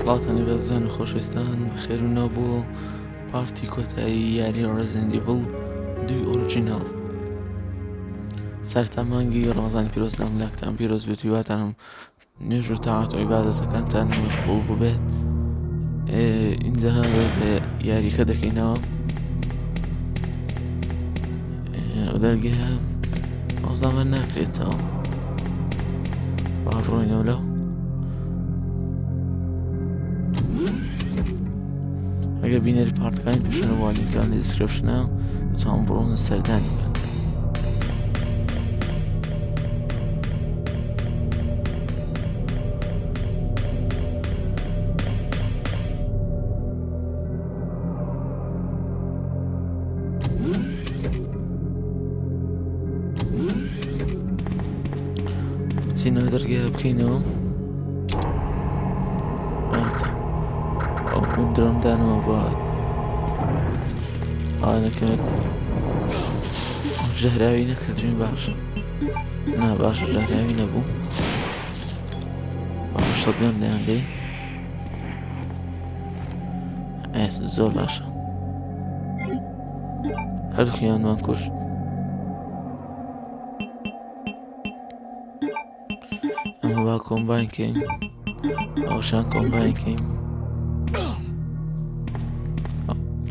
سڵاتانی بەزان و خۆشەویستان بەخێر و نەبوو پارتی کۆتایی یاری ڕێزیدنت ئیڤڵ 2 ئۆریجیناڵ. سەرەتا مانگی ڕەمەزانی پیرۆز لەملاکتان پیرۆز بێت و هیواتانم نوێژ و تاعات و عیبادەتەکانتان قبوڵ ببێت. ئینجا یاریەکە دەکەینەوە ئەو دەرگەیە ئەوزامان ناکرێتەوە با ڕۆینەوە لەو ئەگەر بینەری پارتەکانی پێشەنەوە لینکان لە دیسکرپشنە دەتوانن بڕۆن و سەردانی بن. بچینەوە دەرگەیە بکەینەوە ئەو درەمدانەوە بات ئاەکەمێت ژەهراوی نەکردین باشە نا باشە ژەهراوی نەبوو شەدیان لەیان دەین زۆر باشە هەردووکیانمان کوشت. ئەمە با کۆمباین کەین ئەوشان کۆمباین کەین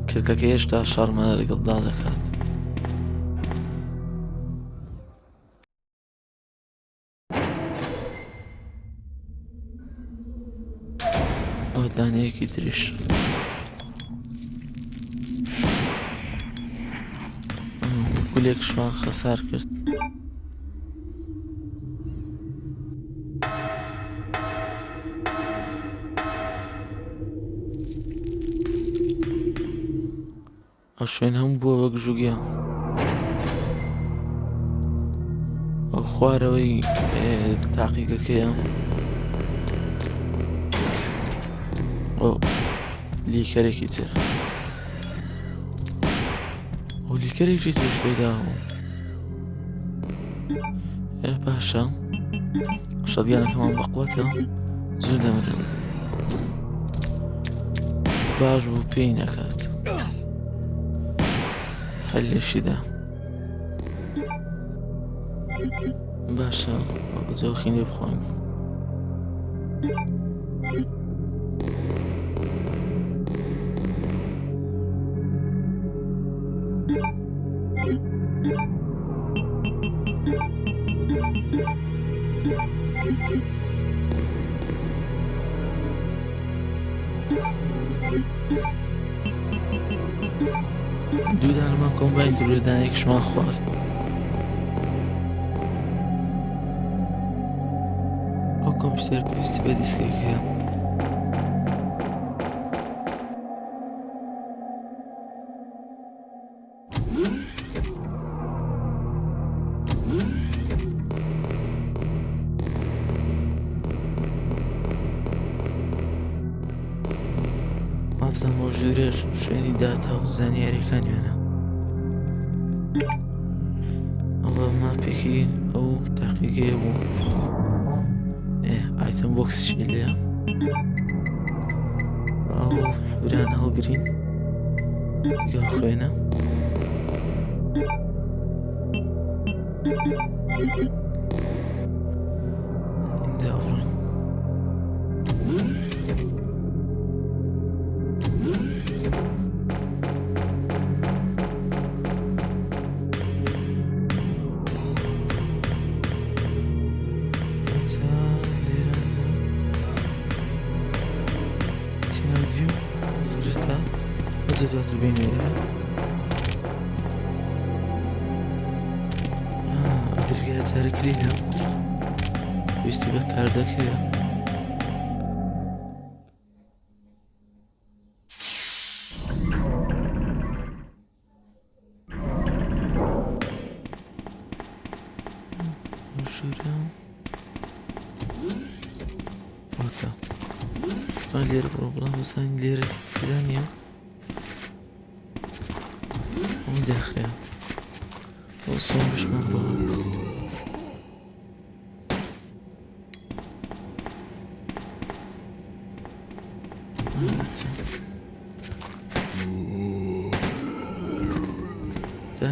کلکەکە هێشتا شەڕمانە لەگەڵدا دەکات. ئەوە دانەیەکی تریش گولێکشمان خەسار کرد. ئەو شوێن هەموو بووە بە گژوگیا ئەو خوارەوەی تاقیگەکەیە ئەو لیکەرێکی تر ئەو لیکەرێکی ترش پێداوە باشە شەدیانەکەمان بەقوەتە زوو دەمرن باش بوو پێی نەکات هەر لێشیدا باشە بەجۆخی لێ بخۆین. دوو دانەمان کۆمباین کرد و دانەیەکیشمان خوارد. ئەو کۆمپیوتەر پێویستی بە دیسکێکەیە مابزانەوە ژوورێش شوێنی داتا و زانیاریەکان وێنە. ئەوە ماپێکی ئەو تاقیگەیە بوو ئایتەم بۆکسیشی لێە ئەو حبران هەڵگرین گا خوێنە ئینجا بڕۆین. سەرەتا ئەجێباتر بینە ئێرە دەرگایە چارەکرینە پێویستی بە کاردەکەیە ژوورە واتە توان لێرە بڕۆ بەڵام وەسانی لێرە تدا نییە ئەوم داخرا ئەو سۆمشمان بۆ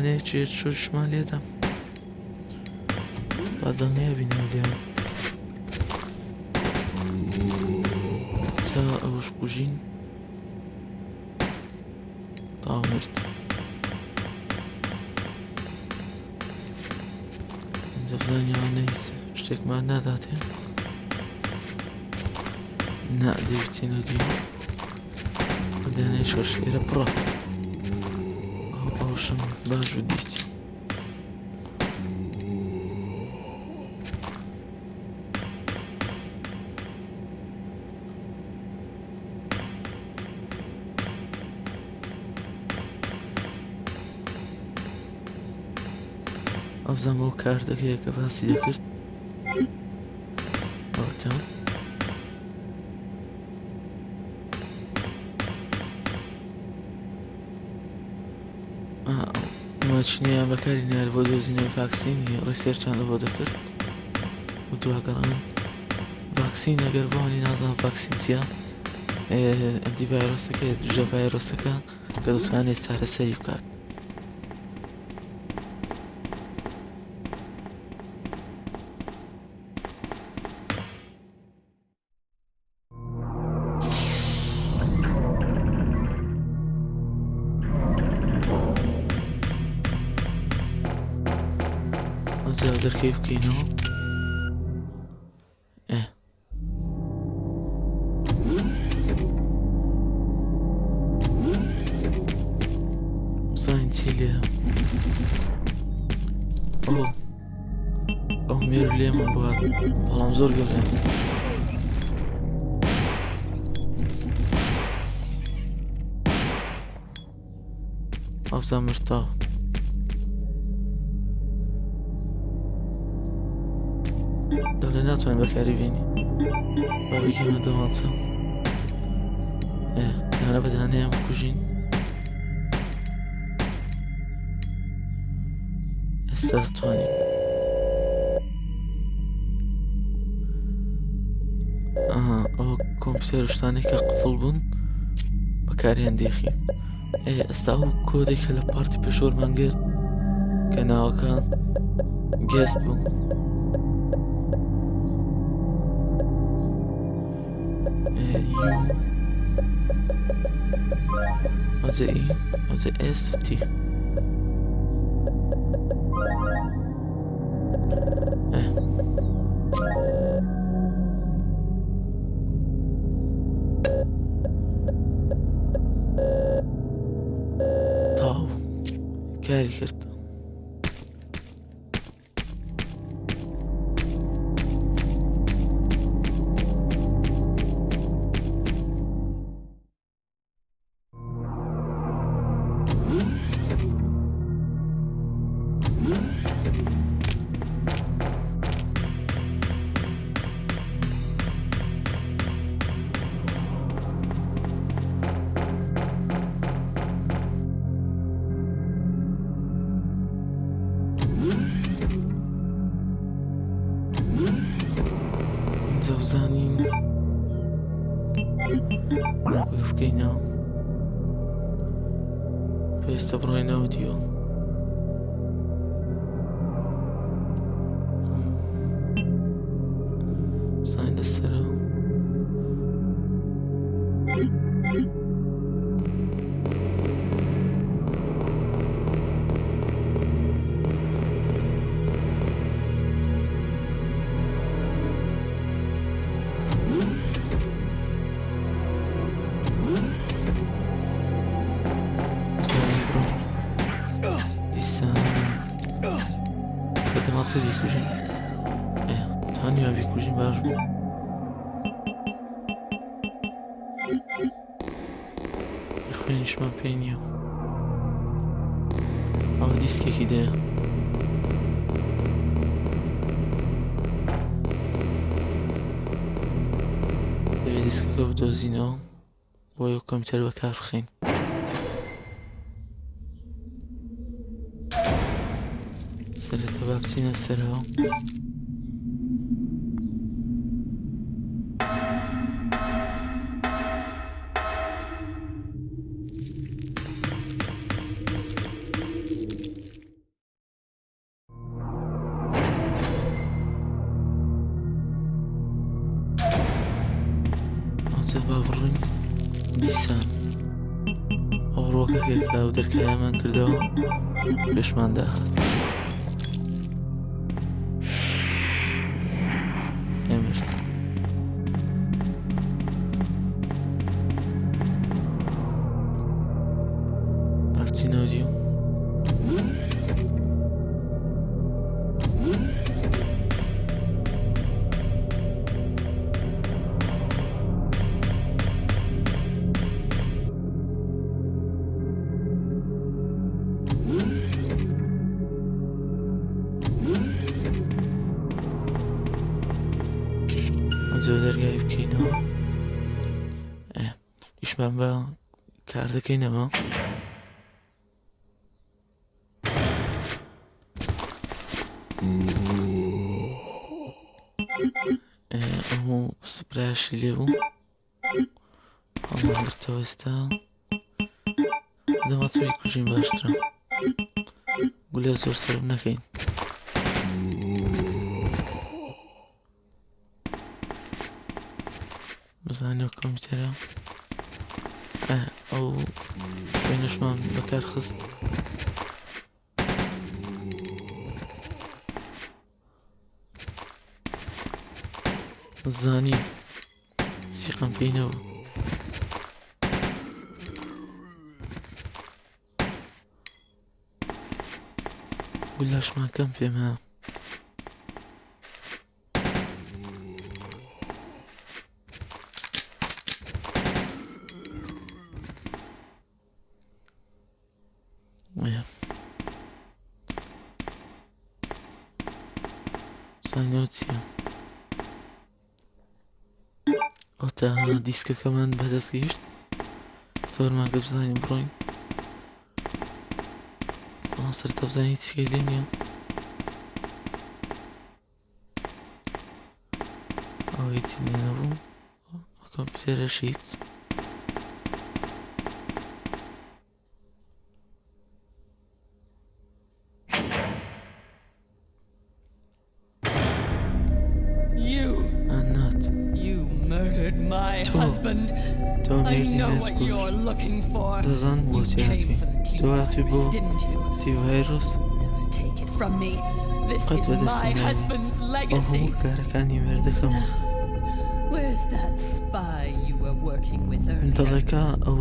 دانەیە چێت شۆشمان لێدەم با دڵنیا بینەوە لێم چا ئەوش بژین تاوا مرد ئینجا بزانیەوە نەیس شتێکمان ناداتێ نا دەیوتینە دیو دانەی شۆش لێرە پڕە ئەوشم باش و دیتی ئەوزەم ئەو کارتەکەیە کە باسی دەکرد ئەوتە ماچنیان بەکاری نار بۆ دۆزینەوەی ڤاکسینی ڕیسێرچان لەبۆ دەکرد و دواگەڕان ڤاکسین ئەگەر بۆنی نازانم ڤاکسین چیە ئەنتیڤایرۆسەکە دژە ڤایرۆسەکە کە دەتوانێت چارەسەری بکات ئەوجا دەرکەی بکەینەوە بزانین چی لێە ئەو مێر لێمان بوات بەڵام زۆر گەورە ئەوزا مرتاوە دەڵێ ناتوانین بەکاری بینی با بگیمە دەماچە دانە بەدانەیان بکوژین ئێستا دەتوانین ئەوە کۆمپیوتەر شتانێک کە قفڵ بوون بەکاریان دێخین ئێستا ئەو کۆدێک کە لە پارتی پێشۆرمان گرت کە ناوەکان گەست بوون ئەوجا ئی ئەوجا ئێس و تی تاو کاری کرد زەوزانین بگەفکەینەوە پێویستە بڕۆینەوە دیوە بزانین لەسەرەوە دەماچە بیکوژین تانیوان بیکوژین باش بوو خوێنیشمان پێی نییە ئەوە دیسکێکی دەیە دەوێت دیسکەکە بدۆزینەوە بۆ یەو کۆمپیوتەر بەکار بخەین سەرەتا با بچینە سەرەوە با بڕین دیسان ئەو ڕۆکەکێکە و دەرکایەمان کردەوە پێشمان داخات ئێمەشت باچینەوە دیو ئەنجە دەرگای بکەینەوە ئیشمان بە کار دەکەینەوە ئەموو سپرایشی لێبوو هەڵمان گرتەوە ئێستا دەماچەوی کوژین باشترە گولێ زۆر سەرم نەکەین بزانێەوە کۆمپیوتەرە ئەو شوێنەشمان بەکار خست زانی سیقم پێی نەبوو گولاشمان کەم پێم هەیە زانیەوە چییە ئەوتە دیسکەکەمان بەدەست گەیشت سەوەرماگە بزانین بڕۆین سەرتا بزانین چیکەی لێ نییە ئەوە هیچی لێ نەبوو کۆمپیوتەرەش هیچ تۆ مێردی نەسکوت دەزان بۆ چی هاتووی تۆ هاتووی بۆ تیڤایرۆس قەت بەدەستی نایە ئەو هەموو کارەکانی مێردەکەمە دەڵێکا ئەو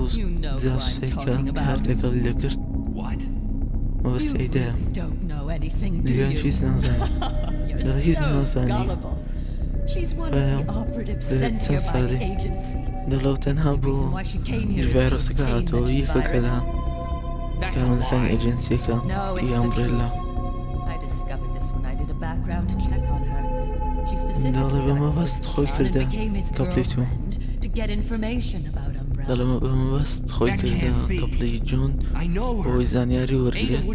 جاسوسەیکە کار لەگەڵی دەکرد مەبەستەیدایە دیوان هیچ نازانی دەڵێ هیچ نازانی چەند ساڵی دەڵێو تەنها بۆ ڤایرۆسەکە هاتەوە یەکێک لە کارمەندەکانی ئێجێنسیەکە ئیامبرێلا دەڵێ بە مەبەست خۆی کردە کەپلیتو دەڵێ بە مەبەست خۆی کردە کەپلی جۆن بۆی زانیاری وەرگێت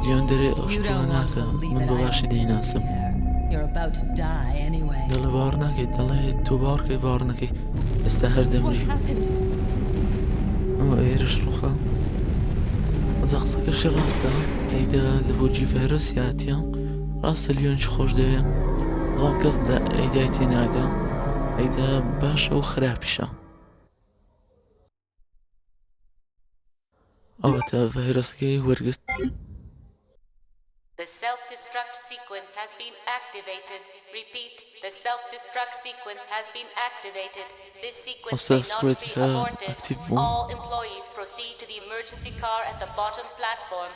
دیۆن دەرێ ئەو شتەوە ناکە من بە باشی دەیناسم دەڵێ باوەڕ ناکەیت دەڵێ تۆ باوەڕکەی باوەڕ نەکەی ئێستا هەر دەمری ئەوە ئێرش ڕووخە ئەوجا قسەکەشی ڕاستە ئەیدا لە بۆ ڤایرۆسی هاتیە ڕاستە لیۆنی خۆش دەوێ بەڵام کەس ئەیدای تێناگە ئەیدا باشە و خراپیشە ئەوەتە ڤایرۆسەکەی وەرگرت The self-destruct sequence has been activated. Repeat, the self-destruct sequence has been activated. This sequence may not be aborted. All employees proceed to the emergency car at the bottom platform.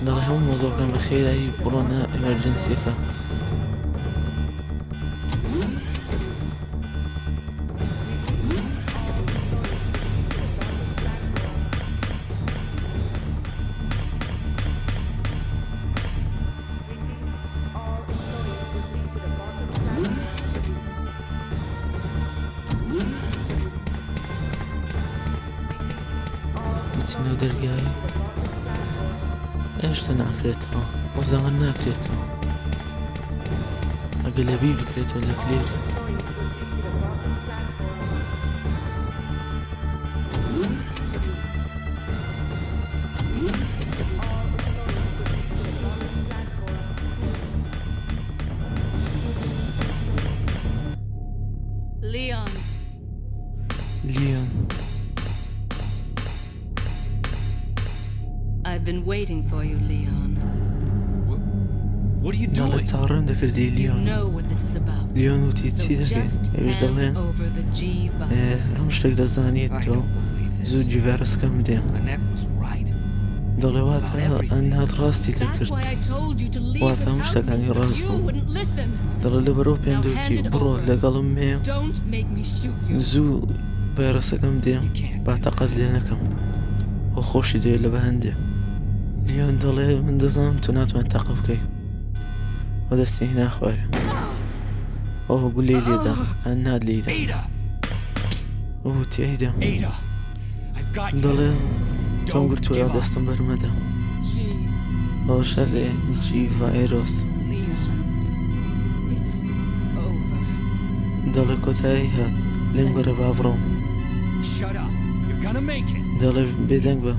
دەڵێ هەموو مۆزۆکان بەخێرایی بڕۆنە ئەمەرجەنسیەکە بچینە دەرگای هێشتا ناکرێتەوە ئەو زەمان ناکرێتەوە ئەگە لە بیر بکرێتەوە لە کلێر I've been waiting for you, Leon. What are you دەڵێ doing? چاڕم دەکردی You لیۆن know what this is about. لیۆن وتی So چی دەکەیت just ئەوێ hand دەڵێ over the G virus. هەموو شتێک دەزانیت I تۆ don't believe زوو this. جیڤایرەسەکەم بدێم Annette was right. دەڵێ واتە ئەنات ڕاستی That's دەکرد why I told you to leave واتە هەموو without شتەکانی me, but ڕاست you بوو wouldn't listen. دەڵێ لەبەرەوە پێم Now دەوتی hand it بڕۆ over. لەگەڵم مێ Don't make me shoot you. زوو ڤایرەسەکەم دێم با تەقەت لێ نەکەم ئەو خۆشی دێ لە بەهەندێ لیۆن دەڵێ من دەزانم تو ناتوان تەقە بکەی ئەو دەستی ناخوارێ ئەوە گولەی لێدا ئەن ناد لێیدا Ada! ئەو تیایدا Ada! I've got you. دەڵێ تۆم Don't گرتووە give up. دەستم بەرمەدا G. ئەو شەرێ جی ڤایرۆس Leon. It's over. دەڵێ کۆتایی هات لێم بەرە با بڕۆم Shut up. You're gonna make it. دەڵێ بێدەنگ بە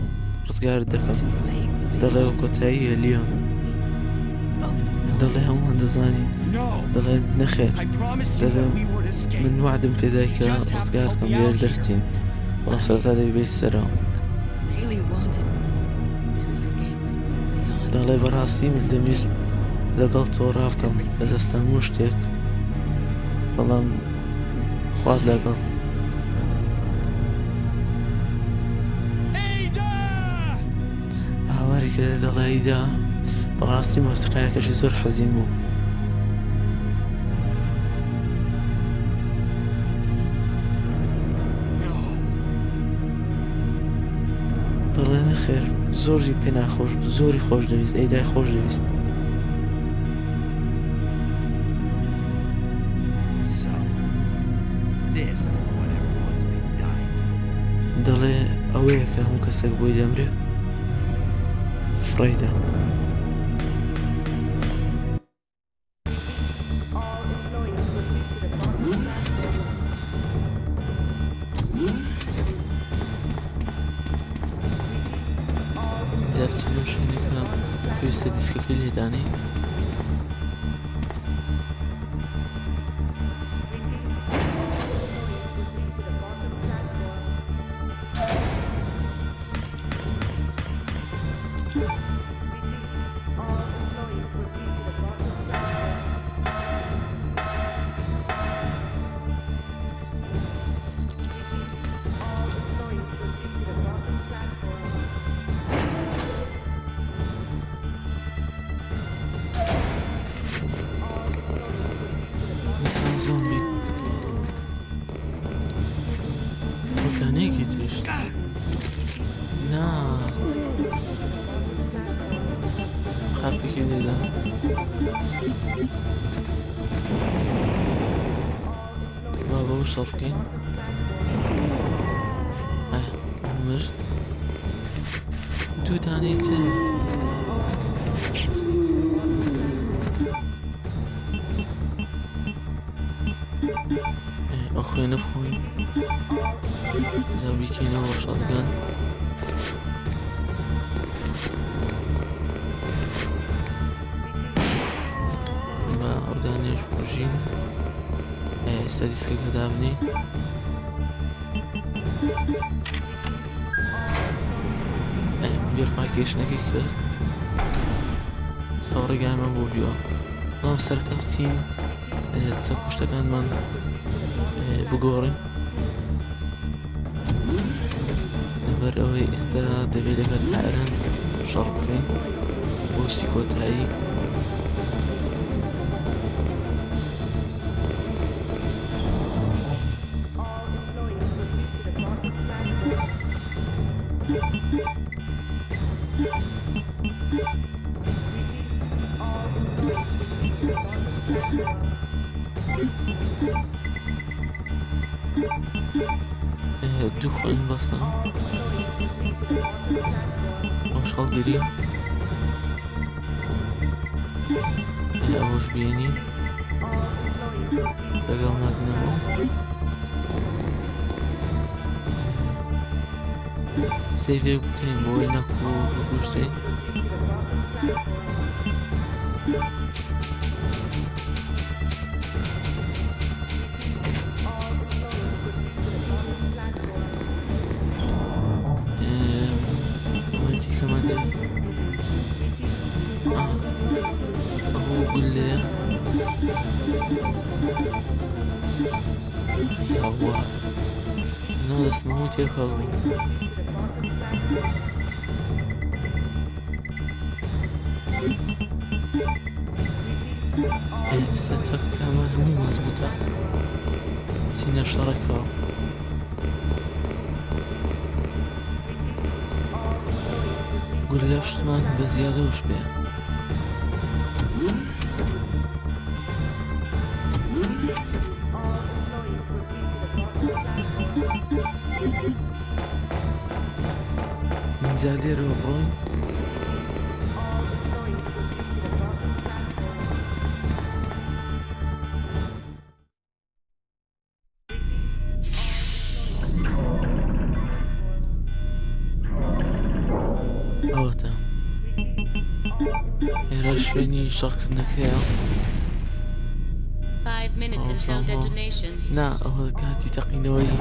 ڕزگارت دەکەم Too late, Leon. دەڵێ ئەو کۆتاییە لیۆن Both know. دەڵێ هەمومان دەزانین No. دەڵێ نەخێر I promised you دەڵێ that we would escape. من وعدم پێدای کە ڕزگارتکەم لێر دەرچین بەڵام سەرەتا دەبێت سەرەوە Really wanted to escape with me, Leon. دەڵێ بەڕاستی من دەویست لەگەڵ تۆ ڕابکەم لە دەستە هەموو شتێک بەڵام خوات لەگەڵ Ada! هاواری کە دەڵێ ئیدا بەڕاستی مۆسیقایەکەشی زۆر حەزین بوو No. دەڵێ نەخێر زۆری پێ ناخۆش بوو زۆری خۆش دەویست ئەیدای خۆش دەویست So, this is what everyone's been dying for. دەڵێ ئەوەیە کە هەموو کەسێک بۆی دەمرێ فڕەیدا اینجا بچین لەو شوێنێکە پێویستە دیسکەکەی لێدانەی نیسان زۆمبی ڕۆدانەیەکی تریش نا قاپێکی لێدا با بەوە شەڵ بکەین مرد دوو دانەی تر ئەو خوێنە بخۆین جا بیکەینەوە شەڵگان با ئەو دانێش بژین ئێستا دیسکەکە دابنێ ڤێرفاکێشنەکەی کرد ساڕێگایمان بۆ بیوە بەڵام سەرەتا بچین چەند کوشتەکانمان بگۆڕین لەبەر ئەوەی ئێستا دەبێت لەگەڵ ئایران شەڕ بکەین بۆ سیکۆتایی دوو خوێن بەستە ئەوش هەڵگرین ئەوەش بێنی لەگەڵ ناگنەوە سێڤێ بکەین بۆی نەکو بکوژدەین یاوە نۆ دەستمەوەی تێکەڵ بوو ئێستا چەکەکەمان هەمووی مەزبوطە چینە شەڕێکەوە گول لەو شتمان بە زیادەوەش بێ اینجا لێرەوە بڕۆین ئەوەتە ئێرە شوێنی شەڕکردنەکەیە 5 minutes until detonation. نا ئەوە کاتی تەقینەوەی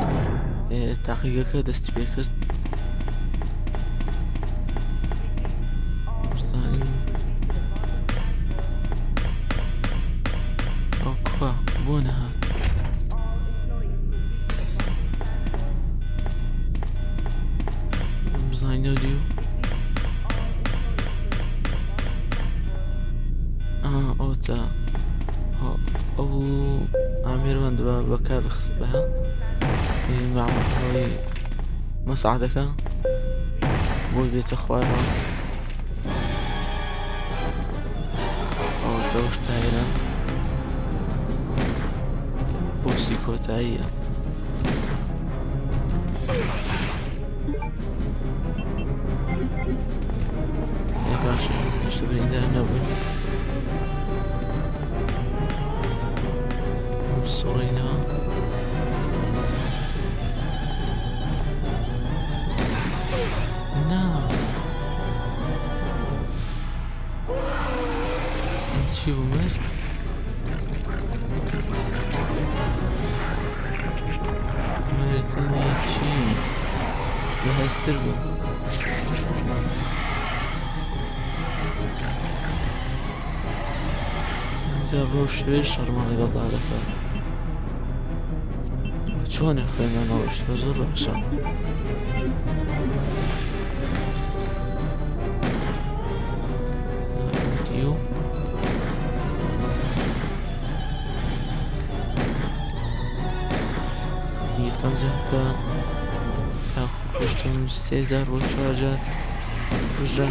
تاقیگەکە دەستی پێ کرد بزانین ئەو کووە بۆ نەهات بزانینەوە دیو ئەوتە ئەو ئامێرەوەند بەکار بخست بەها مامەڵەوەی مەسعادەکە بۆی بێتە خوارەوە ئەوەتە شتایرە بۆسی کۆتاییە باشە هێشتا بریندار نەبووین سوڕینەوە نا چی بوو مرد مردنی چی بەهەستر بوو اینجا بۆ شوێش شەڕمان لەگەڵدا دەکات چۆنە خوێنمانەوەشتە زۆر باشە دیو یەکەم جارکە تاکو کوشتم 3000 بۆ 4000 کوژرا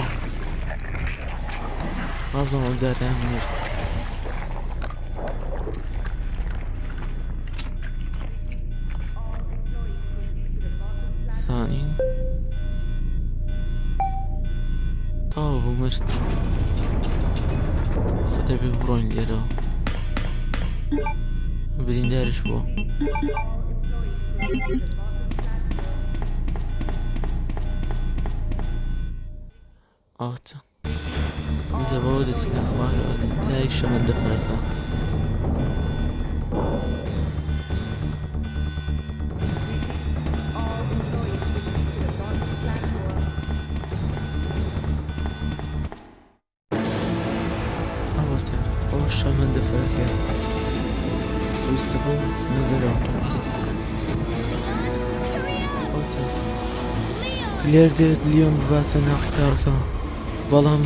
وازم ئەو جاریان مرد زانین تاوە بوو مرد ئێستا دەبێ بڕۆین لێرەوە بریندارش بووە ئەوتە میزە بەوە دەچین لە خوارەوە لای شەمەندەفەرەکە ئەوەتە ئەوە شەمەندەفەرەکە ویستە بۆ بچنە دەرەوە ئەوتە لێر دێت لیۆن بباتە ناو قیتاڵەکە بەڵام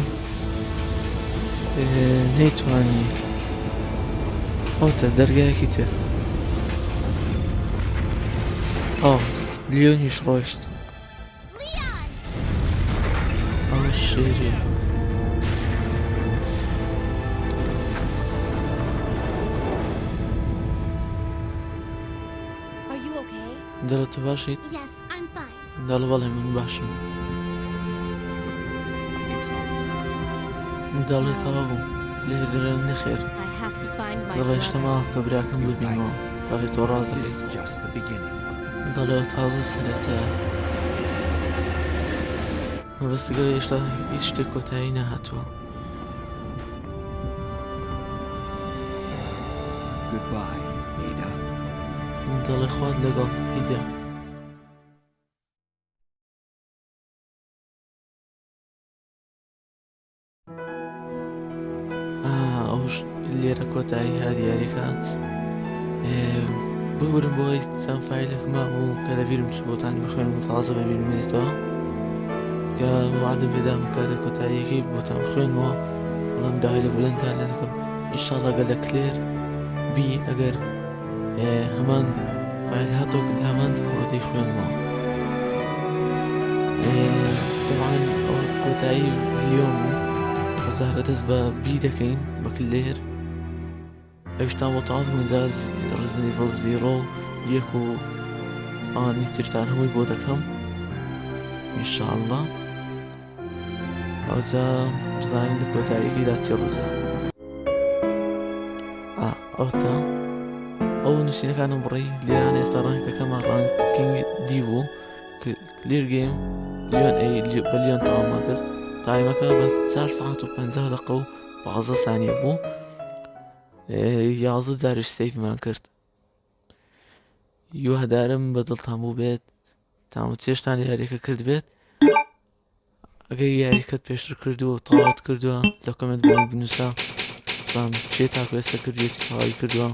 نەیتوانی ئەوتە دەرگایەکی تر لیۆنیش ڕۆیشت ئەوە شێریە دەڵێت تۆ باشیت؟ دەڵێ بەڵێ من باشم دەڵێت تەوا بوو لێر دەرێن نەخێر دەڵێ شتە ماوە کە براکەم ببینەوە دەڵێت تۆ ڕاست دەکەیت دەڵێ تازە سەرەتایە مەبەستگەر هێشتا هیچ شتێک کۆتایی نەهاتووە دەڵێ خوات لەگەڵ ئیدا ئەوە ئەوش لێرە کۆتایی هادیارێکە بگورم بۆی چەند فایلێک مابوو کە لەبیرم چوو بۆتانی بخوێن و تازە بەبیرمێتەوە کە وعدم پێدام کە لە کۆتاییەکەی بۆتان بخوێنەوە بەڵام داوای لە بولەندان لێ دەکەم ئینشاڵڵا گە لە کلێر بی ئەگەر هەمان فایل هاتۆ هەمان ئەوە دەی خوێنەوە طبعا ئەو کۆتایی لیۆن بوو وەزارە دەست بە بی دەکەین بە کلێر ئەوشتان بۆ تاڵ منجاز ڕزنیڤڵ زیرۆ یەک و ئانی ترتان هەمووی بۆ دەکەم ئینشاءڵڵا ئەوجا بزانین لە کۆتاییەکەیدا چێ ڕوودا ئەوتا ئەو نووسینەکانم بڕی لێران ئێستا ڕانگەکەمە ڕانکینگ دی بوو کلیر گەیم لیۆن بە لیۆن تەواما کرد تایمەکە بە 4 ساعت و 50 دقە و 15 سانیە بوو 11 جارش سەیفمان کرد هیوادارم بەدڵتان بوو بێت تام چێشتان یاریەکە کرد بێت ئەگەر یاریەکەت پێشتر کردووە و تەواوت کردووە لە کۆمنت بۆی بنووسە بام چێ تاکو ئێستا کردوێتی تەواوی کردووە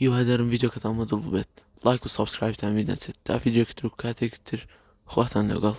هیوادارم ڤیدیۆکەتان بەدڵ بێت لایک و سابسکرایبتان بیر نەچێت تا ڤیدیۆکە تر و کاتێک تر خواتان لەگەڵ